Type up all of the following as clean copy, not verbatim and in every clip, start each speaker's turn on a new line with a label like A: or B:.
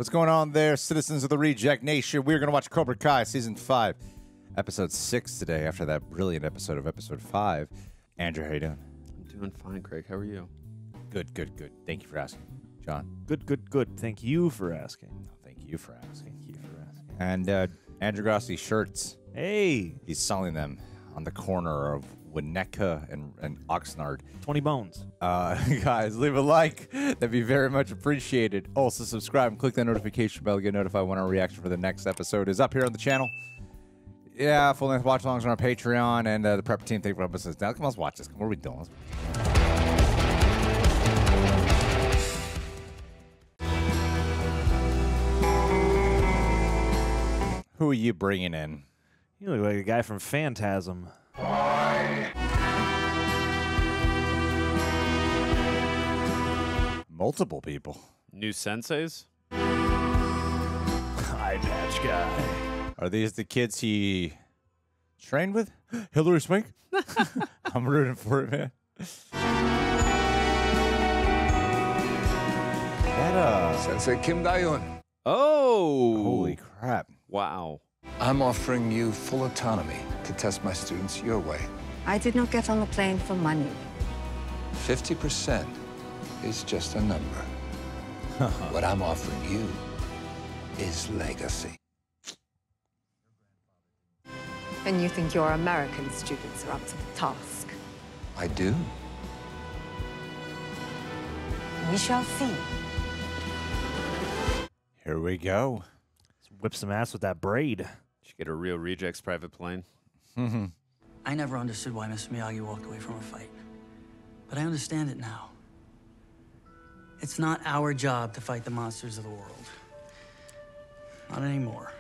A: What's going on there, citizens of the Reject Nation? We're going to watch Cobra Kai Season 5, Episode 6 today, after that brilliant episode of Episode 5. Andrew, how you doing?
B: I'm doing fine, Craig. How are you?
A: Good, good, good. Thank you for asking. John?
C: Good, good, good. Thank you for asking.
A: No, thank you for asking. And Andrew Grossi shirts.
C: Hey.
A: He's selling them on the corner of Winnetka and Oxnard.
C: 20 bones.
A: Guys, leave a like. That'd be very much appreciated. Also, subscribe and click that notification bell to get notified when our reaction for the next episode is up here on the channel. Yeah, full-length watch-alongs on our Patreon, and the prep team. Thank you for helping us. Now, come on, let's watch this. What are we doing? Who are you bringing in?
C: You look like a guy from Phantasm.
A: Multiple people.
B: New senseis?
C: Eye patch guy.
A: Are these the kids he trained with? Hillary Swank? I'm rooting for it, man. That,
D: Sensei Kim Dae-un.
B: Oh!
A: holy crap.
B: Wow.
D: I'm offering you full autonomy to test my students your way.
E: I did not get on the plane for money.
D: 50% is just a number. What I'm offering you is legacy.
E: And you think your American students are up to the task?
D: I do.
E: We shall see.
A: Here we go.
C: Let's whip some ass with that braid.
B: Should get a real rejects private plane.
F: I never understood why Mr. Miyagi walked away from a fight. But I understand it now. It's not our job to fight the monsters of the world. Not anymore.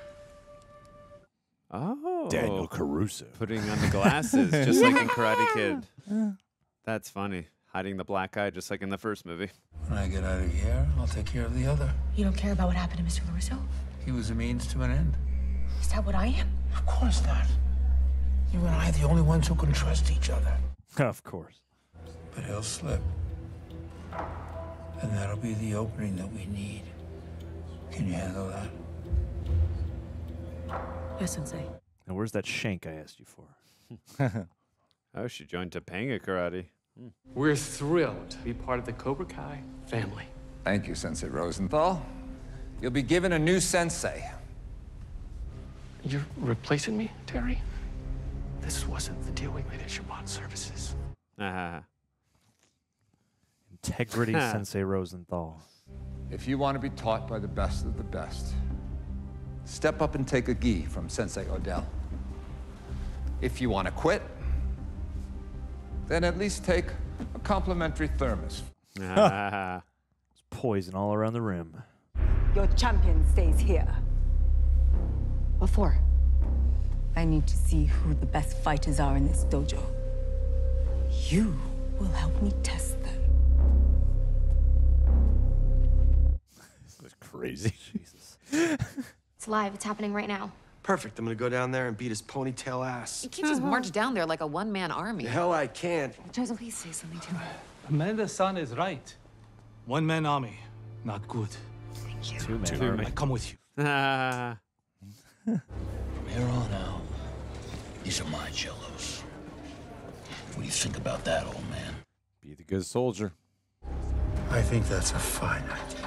B: Oh.
A: Daniel Caruso.
B: Putting on the glasses, just like in Karate Kid. That's funny. Hiding the black eye, just like in the first movie.
D: When I get out of here, I'll take care of the other.
G: You don't care about what happened to Mr. Caruso?
D: He was a means to an end.
G: Is that what I am?
H: Of course not. You and I are the only ones who can trust each other.
C: Of course.
H: But he'll slip. And that'll be the opening that we need. Can you handle that?
G: Yes, Sensei.
C: Now, where's that shank I asked you for?
B: Oh, she joined Topanga Karate.
I: We're thrilled to be part of the Cobra Kai family.
D: Thank you, Sensei Rosenthal. You'll be given a new sensei.
I: You're replacing me, Terry? This wasn't the deal we made at Shabbat services.
C: Integrity Sensei Rosenthal.
D: If you want to be taught by the best of the best, step up and take a gi from Sensei Odell. If you want to quit, then at least take a complimentary thermos.
C: There's poison all around the rim.
E: Your champion stays here.
G: What for?
E: I need to see who the best fighters are in this dojo. You will help me test them.
A: This is crazy.
C: Jesus.
G: It's live. It's happening right now.
H: Perfect. I'm gonna go down there and beat his ponytail ass.
J: You can't just march down there like a one-man army.
H: The hell I can't.
G: Chosen, please say something to him.
I: Amanda-san is right. One-man army, not good.
G: Thank you.
C: Two-man.
I: I come with you.
H: From here on out, these are my cellos. What do you think about that, old man?
A: Be the good soldier.
H: I think that's a fine idea.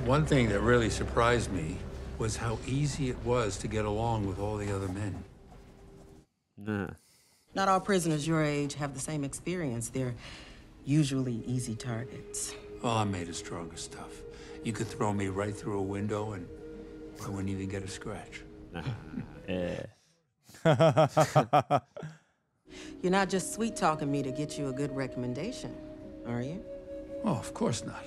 K: One thing that really surprised me was how easy it was to get along with all the other men.
F: Not all prisoners your age have the same experience. They're usually easy targets.
K: Oh, I'm made of stronger stuff. You could throw me right through a window and I wouldn't even get a scratch.
F: You're not just sweet-talking me to get you a good recommendation, are you?
K: Oh, of course not.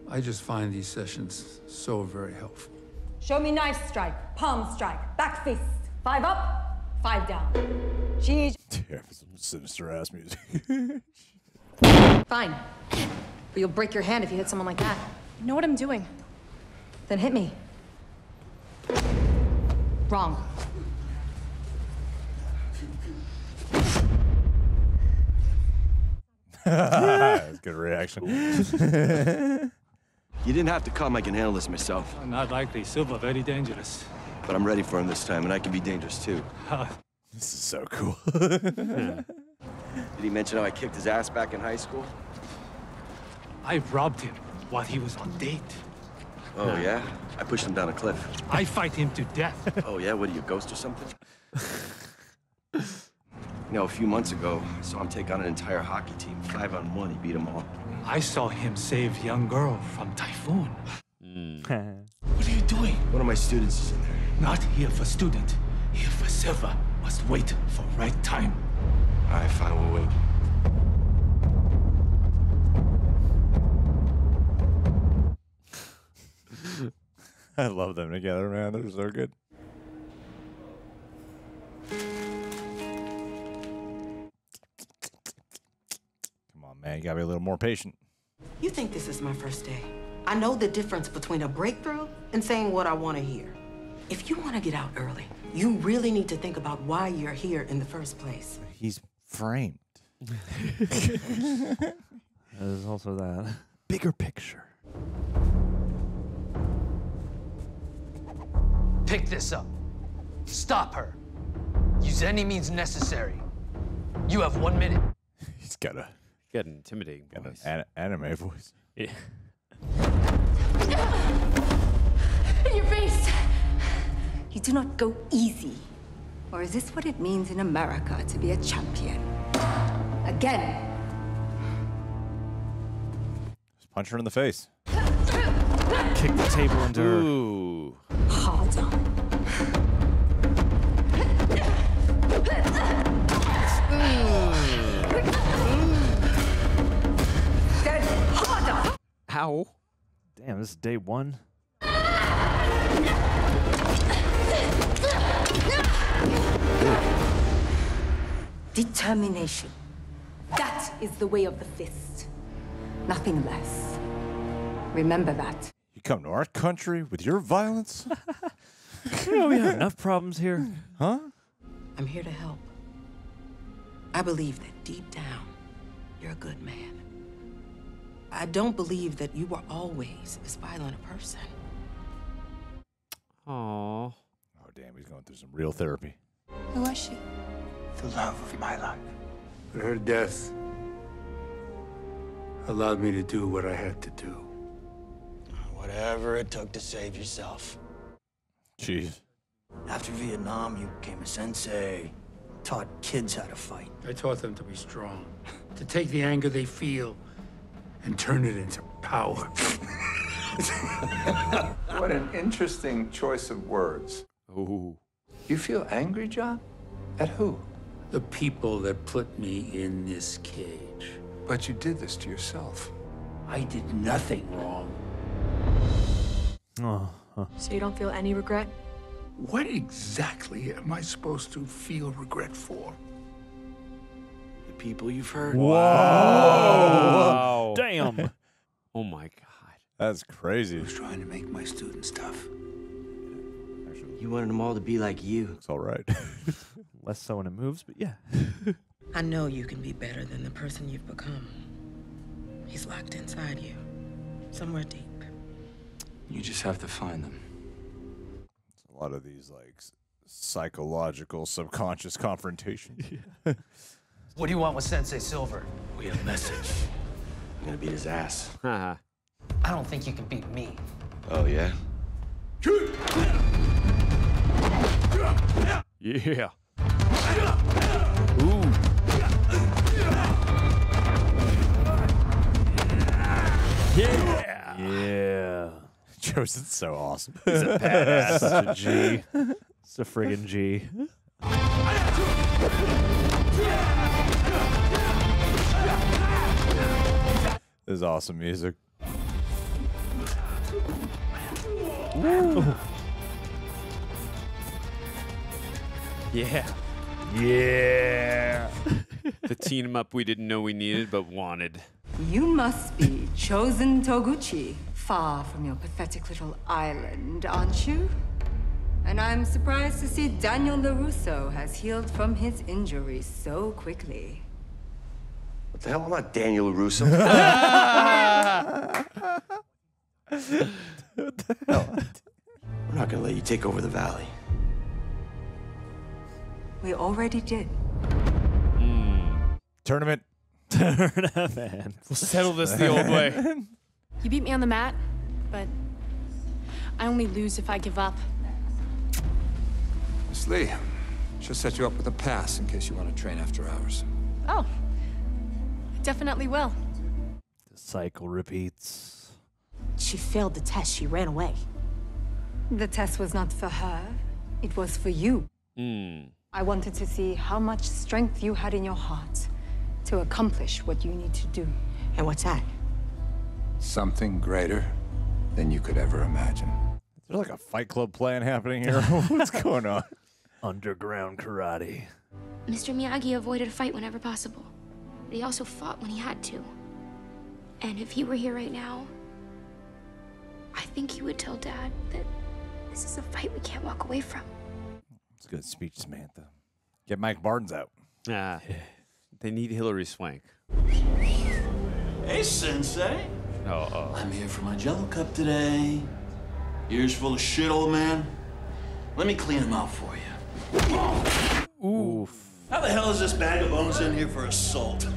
K: I just find these sessions so very helpful.
E: Show me knife strike, palm strike, back fist. 5 up, 5 down. She.
A: Yeah, some sinister ass music.
G: Fine. But you'll break your hand if you hit someone like that.
L: You know what I'm doing.
G: Then hit me. Wrong.
A: That's a good reaction.
L: You didn't have to come. I can handle this myself.
K: Not likely. Silva, very dangerous.
L: But I'm ready for him this time, and I can be dangerous too.
A: This is so cool.
L: Did he mention how I kicked his ass back in high school?
K: I robbed him while he was on date.
L: Oh, yeah? I pushed him down a cliff.
K: I fight him to death.
L: Oh, yeah? What are you, a ghost or something? You know, a few months ago, I saw him take on an entire hockey team. 5-on-1, he beat them all.
K: I saw him save young girl from typhoon.
H: What are you doing?
L: One of my students is in there.
K: Not here for student. Here for Silva. Must wait for right time.
L: All right, fine, we'll wait.
A: I love them together, man. They're so good. Come on, man. You gotta be a little more patient.
M: You think this is my first day? I know the difference between a breakthrough and saying what I want to hear. If you want to get out early, you really need to think about why you're here in the first place.
A: He's framed.
C: There's also that.
A: Bigger picture.
N: Pick this up. Stop her. Use any means necessary. You have 1 minute.
A: He's got an
B: intimidating voice.
A: Anime voice.
C: Yeah.
E: In your face! You do not go easy. Or is this what it means in America to be a champion? Again.
A: Just punch her in the face.
C: Kick the table into her.
B: Ooh.
E: Harder. Then harder.
B: Ow.
C: Damn, this is day one.
E: Determination. That is the way of the fist. Nothing less. Remember that.
A: You come to our country with your violence?
C: You know, we have enough problems here.
A: Huh?
M: I'm here to help. I believe that deep down, you're a good man. I don't believe that you were always as violent a person.
B: Aww.
A: Oh, damn, he's going through some real therapy.
E: Who was she?
K: The love of my life. But her death allowed me to do what I had to do.
H: Whatever it took to save yourself.
A: Jeez.
H: After Vietnam, you became a sensei. Taught kids how to fight.
K: I taught them to be strong, to take the anger they feel and turn it into power.
D: What an interesting choice of words.
B: Ooh.
D: You feel angry, John? At who?
K: The people that put me in this cage.
D: But you did this to yourself.
K: I did nothing wrong.
C: Oh, huh.
G: So you don't feel any regret?
K: What exactly am I supposed to feel regret for?
H: The people you've hurt.
C: Whoa! Damn.
B: Oh my God.
A: That's crazy.
K: I was trying to make my students tough.
H: You wanted them all to be like you.
A: It's all right.
C: Less so when it moves, but yeah.
M: I know you can be better than the person you've become. He's locked inside you, somewhere deep.
D: You just have to find them.
A: It's a lot of these, like, psychological, subconscious confrontations.
N: What do you want with Sensei Silver?
K: We have a message.
L: I'm gonna beat his ass.
N: I don't think you can beat me.
L: Oh, yeah?
C: Yeah.
B: Ooh.
C: Yeah. Yeah.
A: Chosen's so awesome.
C: He's a badass. Such a G. It's a friggin' G.
A: This is awesome music.
C: Woo. Yeah. Yeah.
B: The team up we didn't know we needed but wanted.
E: You must be Chozen Toguchi, far from your pathetic little island, aren't you? And I'm surprised to see Daniel LaRusso has healed from his injuries so quickly.
L: What the hell? I'm not Daniel Russo. We're not gonna let you take over the valley.
E: We already did.
A: Tournament.
C: Man.
B: We'll settle this the old way.
O: You beat me on the mat, but I only lose if I give up.
D: Miss Lee, she'll set you up with a pass in case you want to train after hours.
O: Oh, I definitely will.
C: The cycle repeats.
E: She failed the test. She ran away. The test was not for her. It was for you. I wanted to see how much strength you had in your heart to accomplish what you need to do.
M: And what's that?
D: Something greater than you could ever imagine.
A: Is there like a Fight Club plan happening here? What's going on?
C: Underground karate.
P: Mr. Miyagi avoided a fight whenever possible, but he also fought when he had to. And if he were here right now, I think he would tell Dad that this is a fight we can't walk away from.
A: It's a good speech, Samantha. Get Mike Barnes out.
B: They need Hillary Swank.
H: Hey, Sensei. I'm here for my Jello cup today. Ears full of shit, old man. Let me clean them out for you.
C: Oof.
H: How the hell is this bag of bones in here for assault?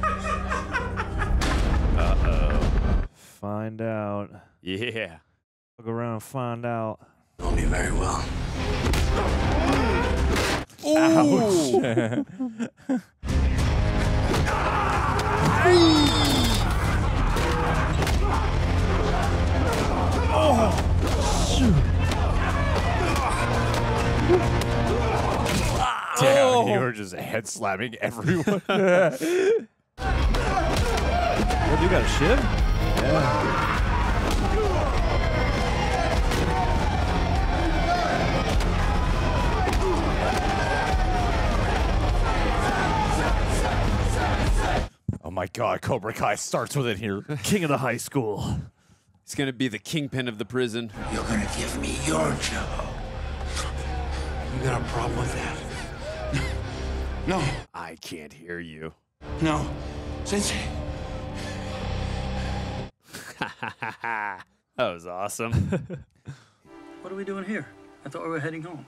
C: Find out.
B: Yeah.
C: Look around and find out.
H: Know me very well.
A: Ouch. Damn, you were just head slamming everyone.
C: What, you got a shiv? Yeah.
A: Oh my God, Cobra Kai starts with it here.
C: King of the high school.
B: He's gonna be the kingpin of the prison.
H: You're gonna give me your Jello. You got a problem with that? No.
B: I can't hear you.
H: No. Sensei.
B: That was awesome.
F: What are we doing here? I thought we were heading home.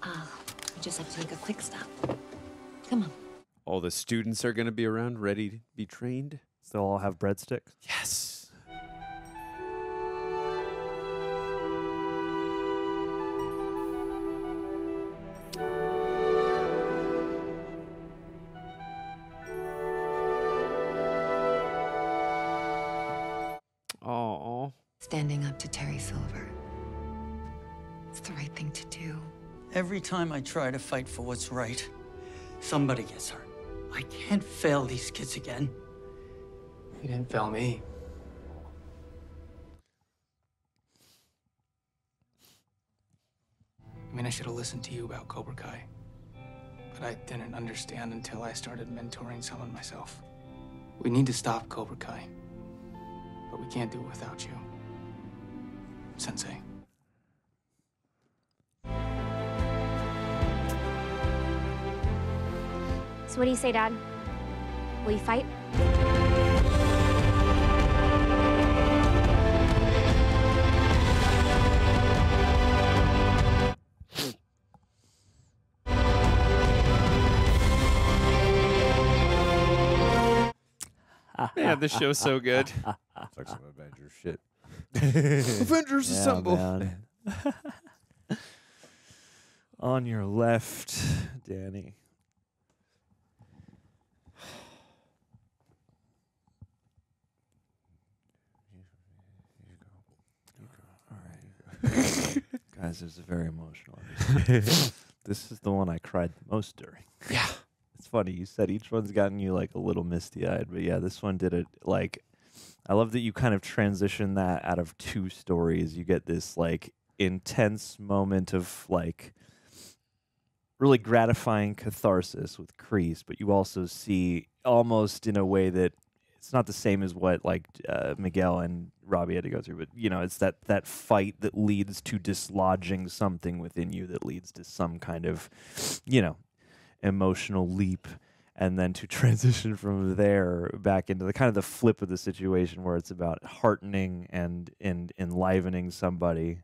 G: We just have to take a quick stop. Come on.
B: All the students are gonna be around, ready to be trained.
C: They'll all have breadsticks?
B: Yes. Oh.
G: Standing up to Terry Silver. It's the right thing to do.
F: Every time I try to fight for what's right, somebody gets hurt. I can't fail these kids again.
I: You didn't fail me. I mean, I should have listened to you about Cobra Kai. But I didn't understand until I started mentoring someone myself. We need to stop Cobra Kai. But we can't do it without you, Sensei.
P: So what do you say, Dad? Will you fight?
B: Man, this show's so good.
A: It's like some Avengers shit.
B: Avengers assemble.
C: Man. On your left, Danny. Guys, this is very emotional. This is the one I cried the most during.
B: Yeah.
C: It's funny, you said each one's gotten you like a little misty-eyed, but yeah, this one did it like, I love that you kind of transition that out of two stories. You get this like intense moment of like really gratifying catharsis with Kreese, but you also see almost in a way that it's not the same as what like Miguel and Robbie had to go through, but you know, it's that fight that leads to dislodging something within you that leads to some kind of, you know, emotional leap. and then to transition from there back into the kind of the flip of the situation where it's about heartening and enlivening somebody,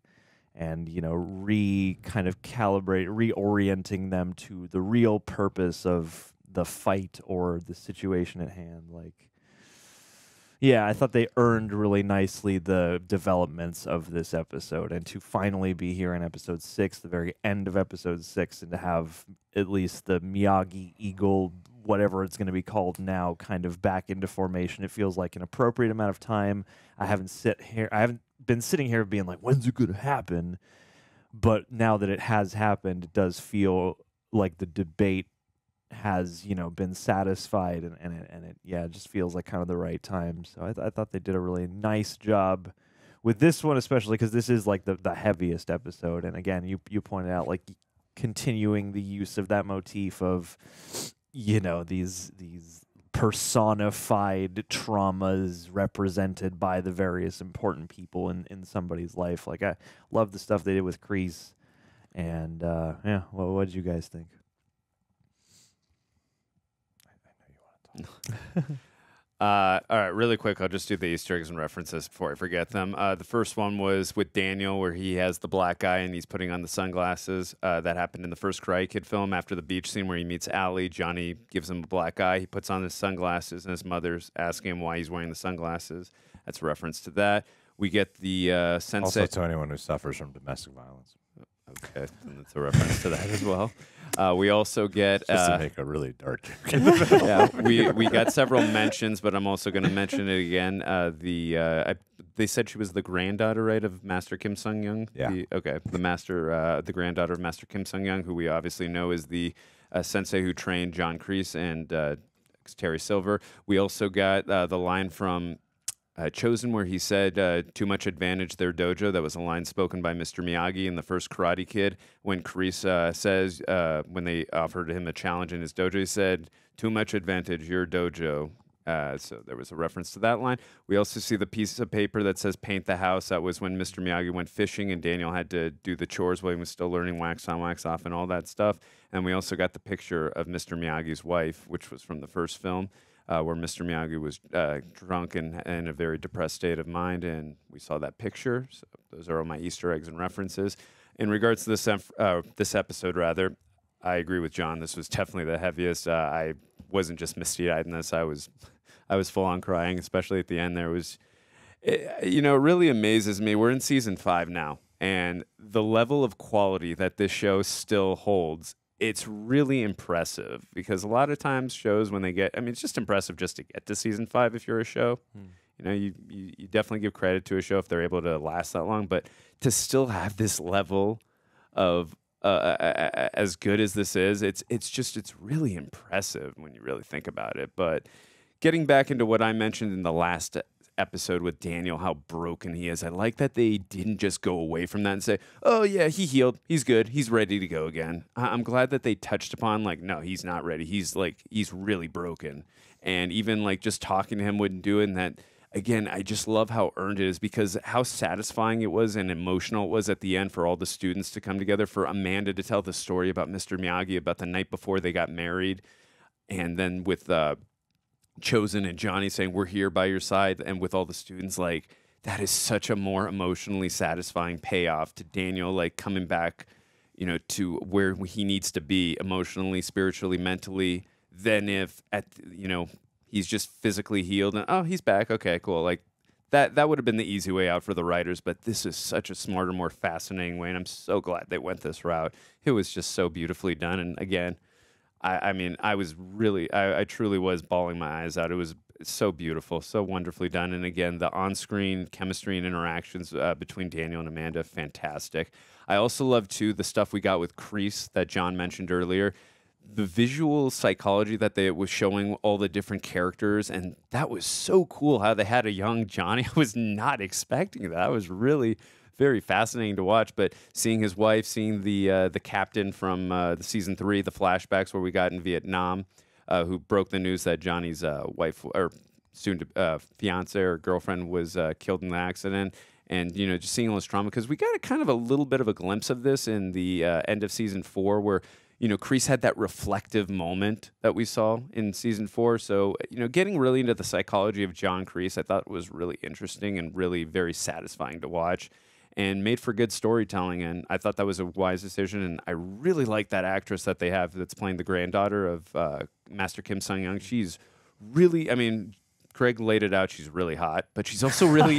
C: and reorienting them to the real purpose of the fight or the situation at hand. Yeah, I thought they earned really nicely the developments of this episode, and to finally be here in episode 6, the very end of episode 6, and to have at least the Miyagi Eagle, whatever it's going to be called now, kind of back into formation. It feels like an appropriate amount of time. I haven't been sitting here being like, when's it going to happen? But now that it has happened, it does feel like the debate has been satisfied, and it just feels like kind of the right time. So I thought they did a really nice job with this one, especially because this is like the heaviest episode. And again, you pointed out like continuing the use of that motif of these personified traumas represented by the various important people in somebody's life. Like, I love the stuff they did with Kreese, and what did you guys think?
B: All right, really quick, I'll just do the Easter eggs and references before I forget them. The first one was with Daniel, where he has the black eye and he's putting on the sunglasses. That happened in the first Karate Kid film. After the beach scene where he meets Allie, Johnny gives him a black eye. He puts on his sunglasses, and his mother's asking him why he's wearing the sunglasses. That's a reference to that. We get the sensei.
A: Also to anyone who suffers from domestic violence.
B: Okay, and that's a reference to that as well. We also get
A: just to make a really dark joke.
B: Yeah, we got several mentions, but I'm also going to mention it again. They said she was the granddaughter, right, of Master Kim Sung Young.
A: Yeah.
B: The granddaughter of Master Kim Sung Young, who we obviously know is the sensei who trained John Kreese and Terry Silver. We also got the line from Chozen, where he said, too much advantage their dojo. That was a line spoken by Mr. Miyagi in the first Karate Kid, when Kreese says, when they offered him a challenge in his dojo, he said, too much advantage, your dojo. So there was a reference to that line. We also see the piece of paper that says paint the house. That was when Mr. Miyagi went fishing and Daniel had to do the chores while he was still learning wax on, wax off and all that stuff. And we also got the picture of Mr. Miyagi's wife, which was from the first film. Where Mr. Miyagi was drunk and in a very depressed state of mind, and we saw that picture. So those are all my Easter eggs and references. In regards to this episode, rather, I agree with John. This was definitely the heaviest. I wasn't just misty-eyed in this. I was full on crying, especially at the end. It really amazes me. We're in season 5 now, and the level of quality that this show still holds, it's really impressive, because a lot of times shows, when they get, it's just impressive just to get to season 5 if you're a show. You definitely give credit to a show if they're able to last that long, but to still have this level of as good as this is, it's really impressive when you really think about it. But getting back into what I mentioned in the last episode with Daniel, how broken he is, I like that they didn't just go away from that and say, oh yeah, he healed, he's good, he's ready to go again. I'm glad that they touched upon, like, no, he's not ready, he's really broken, and even like just talking to him wouldn't do it. And that, again, I just love how earned it is, because how satisfying it was and emotional it was at the end for all the students to come together, for Amanda to tell the story about Mr. Miyagi, about the night before they got married, and then with Chozen and Johnny saying, we're here by your side, and with all the students, like, that is such a more emotionally satisfying payoff to Daniel, like, coming back, to where he needs to be emotionally, spiritually, mentally, than if he's just physically healed and, oh, he's back, okay, cool. Like, that would have been the easy way out for the writers, but this is such a smarter, more fascinating way, and I'm so glad they went this route. It was just so beautifully done, and again, I truly was bawling my eyes out. It was so beautiful, so wonderfully done. And again, the on-screen chemistry and interactions between Daniel and Amanda, fantastic. I also love, too, the stuff we got with Kreese that John mentioned earlier. The visual psychology that they was showing all the different characters, and that was so cool how they had a young Johnny. I was not expecting that. That was really very fascinating to watch. But seeing his wife, seeing the captain from the season 3, the flashbacks where we got in Vietnam, who broke the news that Johnny's wife, or soon to fiance or girlfriend, was killed in the accident, and just seeing all his trauma, because we got a kind of a little bit of a glimpse of this in the end of season 4, where you know, Kreese had that reflective moment that we saw in season 4. So, you know, getting really into the psychology of John Kreese, I thought was really interesting and really very satisfying to watch, and made for good storytelling. And I thought that was a wise decision. And I really like that actress that they have that's playing the granddaughter of Master Kim Sung-young. She's really, I mean, Craig laid it out. She's really hot, but she's also really,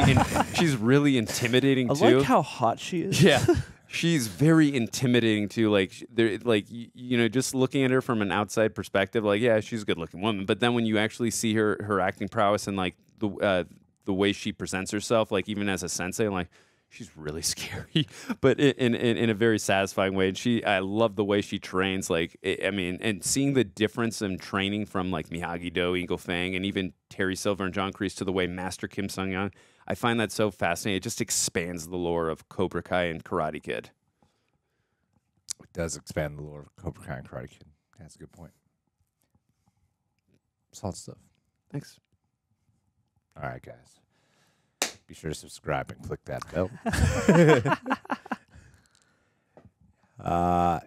B: she's really intimidating too.
C: I like how hot she is.
B: Yeah. She's very intimidating too. Like, you know, just looking at her from an outside perspective, like, yeah, she's a good-looking woman. But then when you actually see her acting prowess and like the way she presents herself, like even as a sensei, I'm like, she's really scary, but in a very satisfying way. And I love the way she trains. Like, I mean, and seeing the difference in training from like Miyagi-Do, Eagle Fang, and even Terry Silver and John Kreese to the way Master Kim Sung-young, I find that so fascinating. It just expands the lore of Cobra Kai and Karate Kid.
A: It does expand the lore of Cobra Kai and Karate Kid. That's a good point. Solid stuff.
B: Thanks.
A: All right, guys. Be sure to subscribe and click that bell.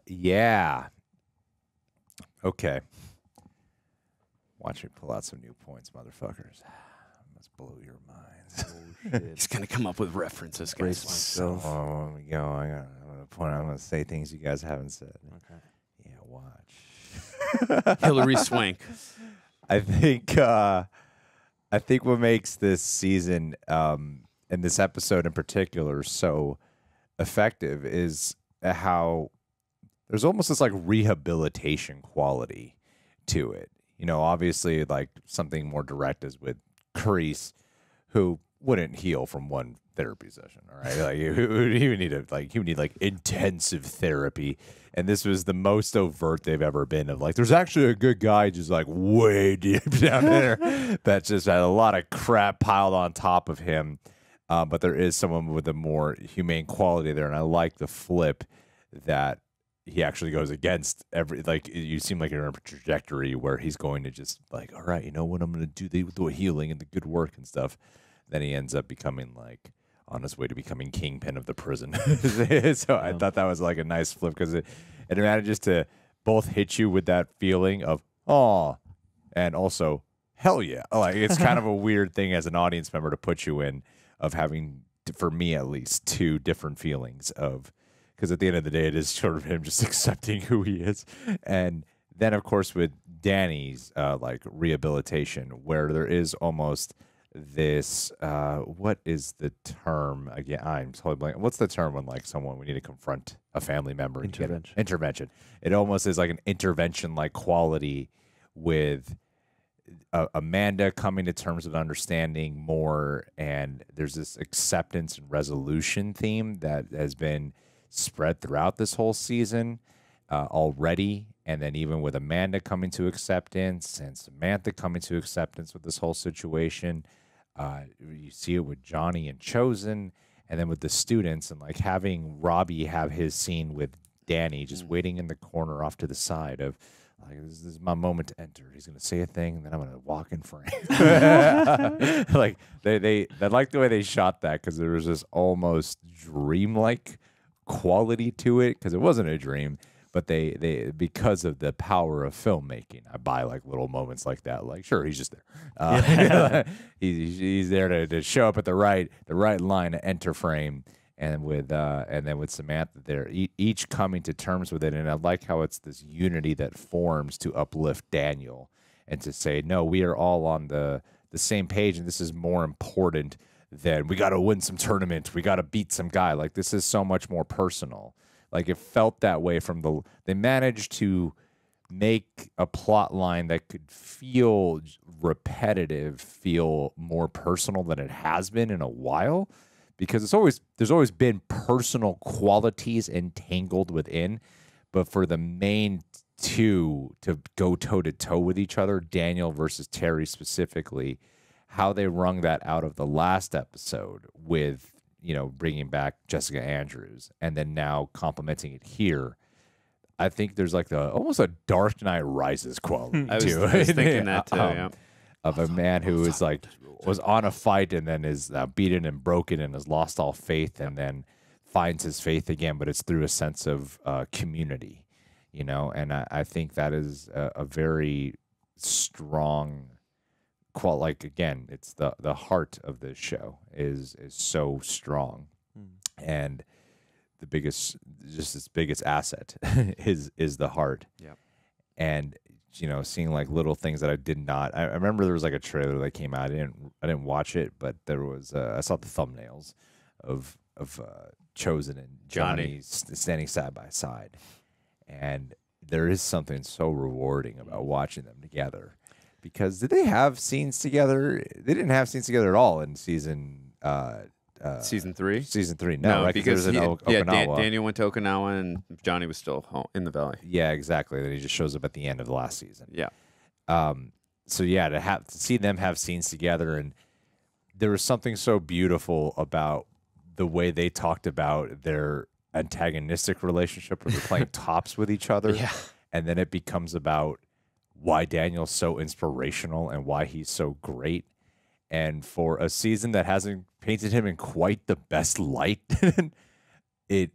A: Yeah. Okay. Watch me pull out some new points, motherfuckers. Must blow your minds.
C: Oh, shit.
B: He's going to come up with references, guys.
A: So, I'm going to say things you guys haven't said.
C: Okay.
A: Yeah, watch.
B: Hillary Swank.
A: I think what makes this season and this episode in particular so effective is how there's almost this like rehabilitation quality to it. You know, obviously, like something more direct is with Kreese, who wouldn't heal from one therapy session. All right, like he would need like intensive therapy, and this was the most overt they've ever been. Of like, there's actually a good guy just like way deep down there that just had a lot of crap piled on top of him. But there is someone with a more humane quality there, and I like the flip that he actually goes against like you seem like you're on a trajectory where he's going to just like, all right, you know what, I'm going to do the healing and the good work and stuff. Then he ends up becoming like on his way to becoming kingpin of the prison. So I thought that was like a nice flip because it manages to both hit you with that feeling of aw and also hell yeah. Like it's kind of a weird thing as an audience member to put you in of having, for me at least, two different feelings of, because at the end of the day, it is sort of him just accepting who he is. And then, of course, with Danny's like rehabilitation, where there is almost this, what is the term? Again, I'm totally blank. What's the term when like we need to confront a family member?
C: Intervention.
A: Intervention. It almost is like an intervention-like quality with Amanda coming to terms with understanding more, and there's this acceptance and resolution theme that has been spread throughout this whole season already, and then even with Amanda coming to acceptance and Samantha coming to acceptance with this whole situation. You see it with Johnny and Chosen, and then with the students, and like having Robbie have his scene with Danny just waiting in the corner off to the side of like, this is my moment to enter. He's gonna say a thing, and then I'm gonna walk in frame. Like they like the way they shot that, because there was this almost dreamlike quality to it, because it wasn't a dream, but they because of the power of filmmaking, I buy like little moments like that. Like, sure, he's just there. He's there to show up at the right line to enter frame. And then with Samantha there, each coming to terms with it. And I like how it's this unity that forms to uplift Daniel and to say, no, we are all on the same page, and this is more important than we got to win some tournament, we got to beat some guy. Like, this is so much more personal. Like, it felt that way they managed to make a plot line that could feel repetitive, feel more personal than it has been in a while. Because there's always been personal qualities entangled within, but for the main two to go toe-to-toe with each other, Daniel versus Terry specifically, how they wrung that out of the last episode with, you know, bringing back Jessica Andrews and then now complementing it here, I think there's like almost a Dark Knight Rises quality
B: I was thinking that too, yeah.
A: Of a man who is like was on a fight and then is beaten and broken and has lost all faith and then finds his faith again, but it's through a sense of community, you know, and I think that is a very strong like, again, it's the heart of this show is so strong. And the biggest asset is the heart.
B: Yep.
A: And, you know, seeing like little things that I did not, I remember there was like a trailer that came out. I didn't watch it, but there was, I saw the thumbnails of Chozen and Johnny standing side by side. And there is something so rewarding about watching them together. Because did they have scenes together? They didn't have scenes together at all in season
B: 3.
A: Season 3, no, right?
B: Because
A: Okinawa.
B: Daniel went to Okinawa and Johnny was still home in the valley.
A: Yeah, exactly. Then he just shows up at the end of the last season.
B: Yeah.
A: So yeah, to see them have scenes together, and there was something so beautiful about the way they talked about their antagonistic relationship, where they're playing tops with each other.
B: Yeah.
A: And then it becomes about why Daniel's so inspirational and why he's so great. And for a season that hasn't painted him in quite the best light, it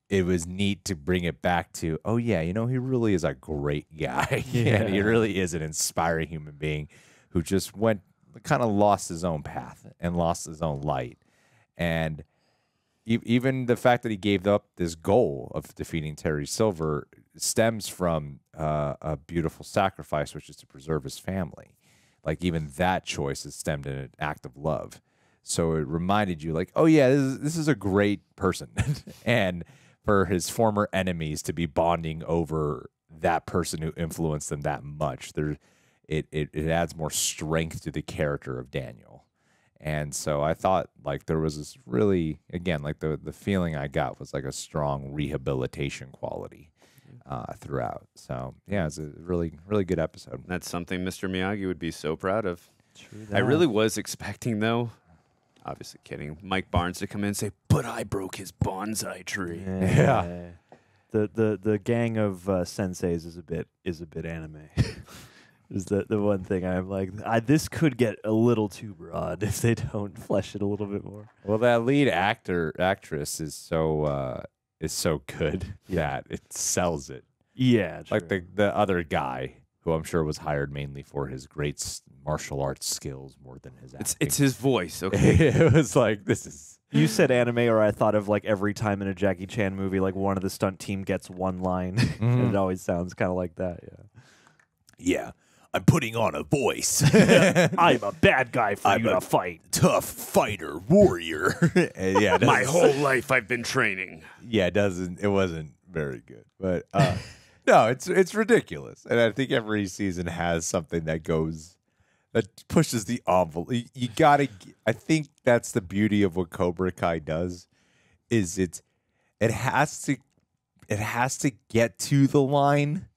A: was neat to bring it back to, oh yeah, you know, he really is a great guy.
C: Yeah.
A: And he really is an inspiring human being who just kind of lost his own path and lost his own light. And even the fact that he gave up this goal of defeating Terry Silver stems from a beautiful sacrifice, which is to preserve his family. Like, even that choice is stemmed in an act of love. So it reminded you, like, oh yeah, this is a great person. And for his former enemies to be bonding over that person who influenced them that much, it adds more strength to the character of Daniel. And so I thought, like, there was this really, again, like the feeling I got was like a strong rehabilitation quality throughout. So yeah, it's a really, really good episode.
B: That's something Mr. Miyagi would be so proud of.
C: True
B: I really was expecting, though, obviously kidding, Mike Barnes to come in and say, but I broke his bonsai tree.
C: Yeah. The gang of senseis is a bit anime. Is the one thing I'm like, this could get a little too broad if they don't flesh it a little bit more.
A: Well, that lead actress is so good that it sells it.
C: Yeah, true.
A: Like the other guy, who I'm sure was hired mainly for his great martial arts skills more than his acting.
B: It's his voice, okay?
A: It was like, this is...
C: You said anime, or I thought of like every time in a Jackie Chan movie, like one of the stunt team gets one line. And it always sounds kind of like that,
A: Yeah. I'm putting on a voice.
C: I'm a bad guy for you to fight.
A: Tough fighter, warrior. Yeah,
B: my whole life I've been training.
A: Yeah, it wasn't very good. But no, it's ridiculous. And I think every season has something that pushes the envelope. You gotta, I think that's the beauty of what Cobra Kai does, is it has to get to the line.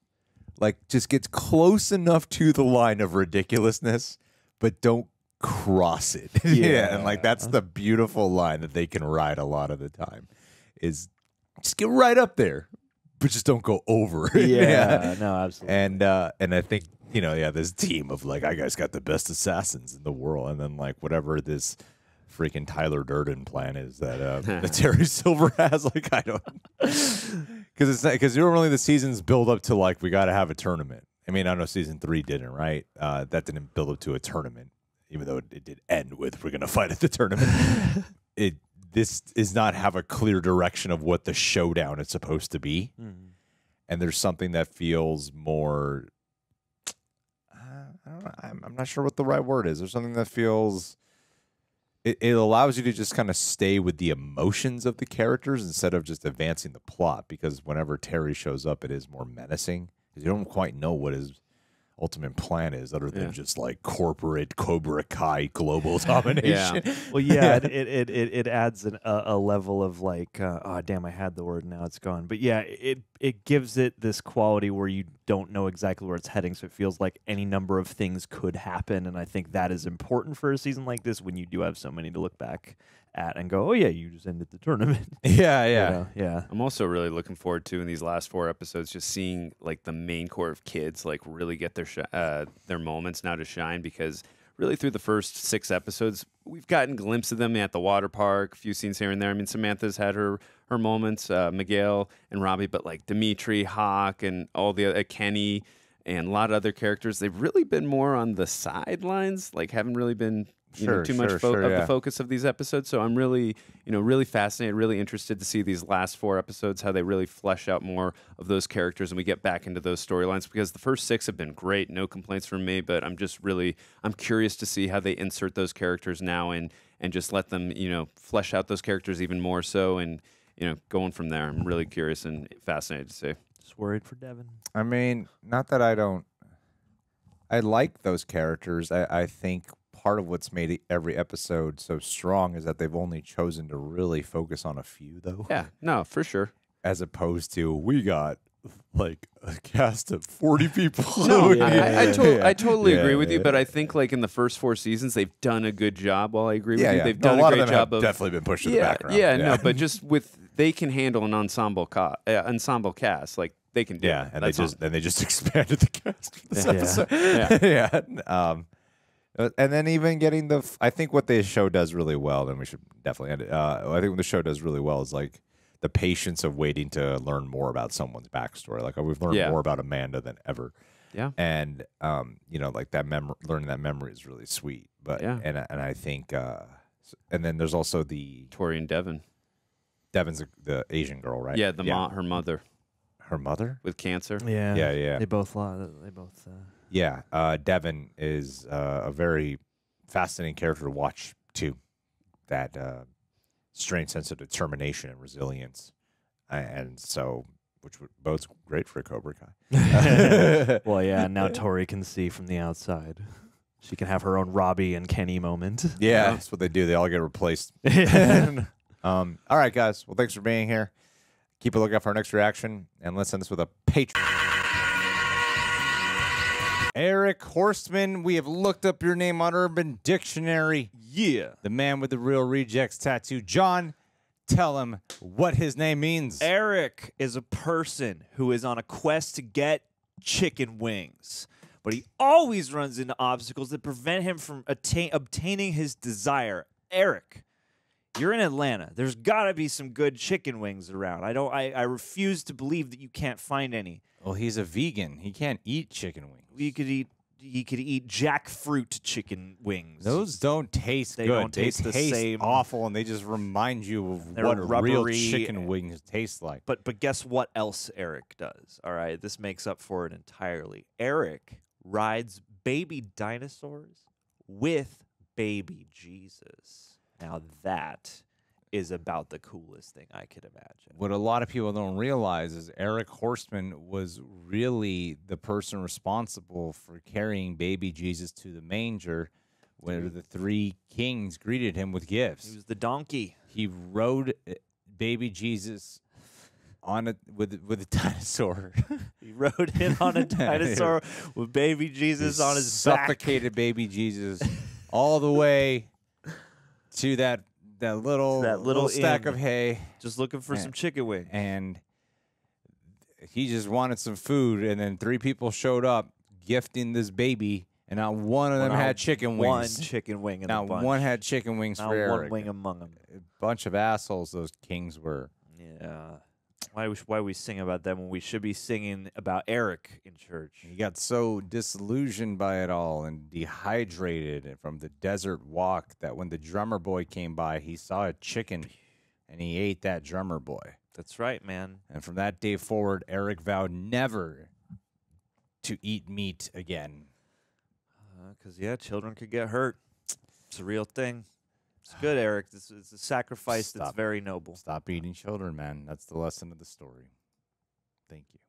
A: Like, just gets close enough to the line of ridiculousness, but don't cross it. Yeah, and like that's the beautiful line that they can ride a lot of the time, is just get right up there, but just don't go over.
C: Yeah, no, absolutely.
A: And I think, you know, this team of like, I guys got the best assassins in the world, and then like whatever this freaking Tyler Durden plan is that Terry Silver has, like, I don't, because normally the seasons build up to like, we got to have a tournament. I mean, I know season 3 didn't, right? That didn't build up to a tournament, even though it did end with, we're gonna fight at the tournament. This is not have a clear direction of what the showdown is supposed to be, and there's something that feels more. I don't know. I'm not sure what the right word is. There's something that feels. It allows you to just kind of stay with the emotions of the characters instead of just advancing the plot, because whenever Terry shows up, it is more menacing because you don't quite know what his ultimate plan is, other than just like corporate Cobra Kai global domination.
C: Well, yeah, it adds a level of like, oh damn, I had the word, now it's gone. But yeah, it gives it this quality where you don't know exactly where it's heading, so it feels like any number of things could happen, and I think that is important for a season like this when you do have so many to look back at and go, oh yeah, you just ended the tournament.
A: Yeah.
C: You know, yeah.
B: I'm also really looking forward to, in these last 4 episodes, just seeing like the main core of kids like really get their moments now to shine, because really through the first 6 episodes, we've gotten glimpses of them at the water park, a few scenes here and there. I mean, Samantha's had her moments, Miguel and Robbie, but like Dimitri, Hawk, and all the Kenny, and a lot of other characters, they've really been more on the sidelines, like haven't really been too much of the focus of these episodes. So I'm really, really fascinated, really interested to see these last 4 episodes, how they really flesh out more of those characters and we get back into those storylines, because the first 6 have been great, no complaints from me, but I'm curious to see how they insert those characters now and just let them, flesh out those characters even more so, and, going from there. I'm really curious and fascinated to see.
C: Just worried for Devin.
A: I mean, not that I like those characters. I think part of what's made every episode so strong is that they've only chosen to really focus on a few, though.
B: Yeah, no, for sure.
A: As opposed to, we got like a cast of 40 people.
B: No, I totally agree with you, but I think like in the first 4 seasons, they've done a good job. While I agree with you, they've done a great job of
A: definitely been pushed to the background.
B: No, but just they can handle an ensemble cast, like they can do.
A: Yeah, and they just expanded the cast for this episode. And then even getting I think what the show does really well, then we should definitely end it. I think what the show does really well is like the patience of waiting to learn more about someone's backstory. Like we've learned more about Amanda than ever.
B: Yeah.
A: And like that learning that memory is really sweet. But and I think and then there's also the
B: Tori and Devin.
A: Devin's the Asian girl, right?
B: Yeah, her mother.
A: Her mother?
B: With cancer.
C: Yeah. They both
A: Devin is a very fascinating character to watch too. That strange sense of determination and resilience, and so which bodes great for Cobra Kai.
C: Well, yeah. Now Tori can see from the outside. She can have her own Robbie and Kenny moment.
A: Yeah, that's what they do. They all get replaced. All right, guys. Well, thanks for being here. Keep a lookout for our next reaction, and let's end this with a Patron. Eric Horstman, we have looked up your name on Urban Dictionary.
C: Yeah.
A: The man with the real rejects tattoo. John, tell him what his name means.
C: Eric is a person who is on a quest to get chicken wings, but he always runs into obstacles that prevent him from obtaining his desire. Eric, you're in Atlanta. There's got to be some good chicken wings around. I refuse to believe that you can't find any.
A: Well, he's a vegan. He can't eat chicken wings.
C: He could eat jackfruit chicken wings.
A: Those don't taste good.
C: Don't taste
A: they
C: the
A: taste
C: same.
A: Awful, and they just remind you of
C: They're
A: what real
C: rubbery.
A: chicken wings taste like.
C: But guess what else Eric does? All right, this makes up for it entirely. Eric rides baby dinosaurs with baby Jesus. Now that is about the coolest thing I could imagine.
A: What a lot of people don't realize is Eric Horstman was really the person responsible for carrying baby Jesus to the manger, where the 3 kings greeted him with gifts.
C: He was the donkey.
A: He rode baby Jesus on with a dinosaur.
C: He rode in on a dinosaur with baby Jesus on his
A: suffocated
C: back.
A: Baby Jesus all the way to that little stack of hay,
C: just looking for some chicken wings.
A: And he just wanted some food, and then 3 people showed up gifting this baby, and not one of them had chicken wings.
C: One chicken wing in
A: the
C: bunch.
A: One had chicken wings
C: not
A: for Eric.
C: One wing among them.
A: A bunch of assholes those kings were.
C: Yeah. Why we sing about them when we should be singing about Eric in church?
A: He got so disillusioned by it all and dehydrated from the desert walk that when the drummer boy came by, he saw a chicken and he ate that drummer boy.
C: That's right, man.
A: And from that day forward, Eric vowed never to eat meat again.
C: Because, children could get hurt. It's a real thing. It's good, Eric. It's a sacrifice that's very noble.
A: Stop eating children, man. That's the lesson of the story. Thank you.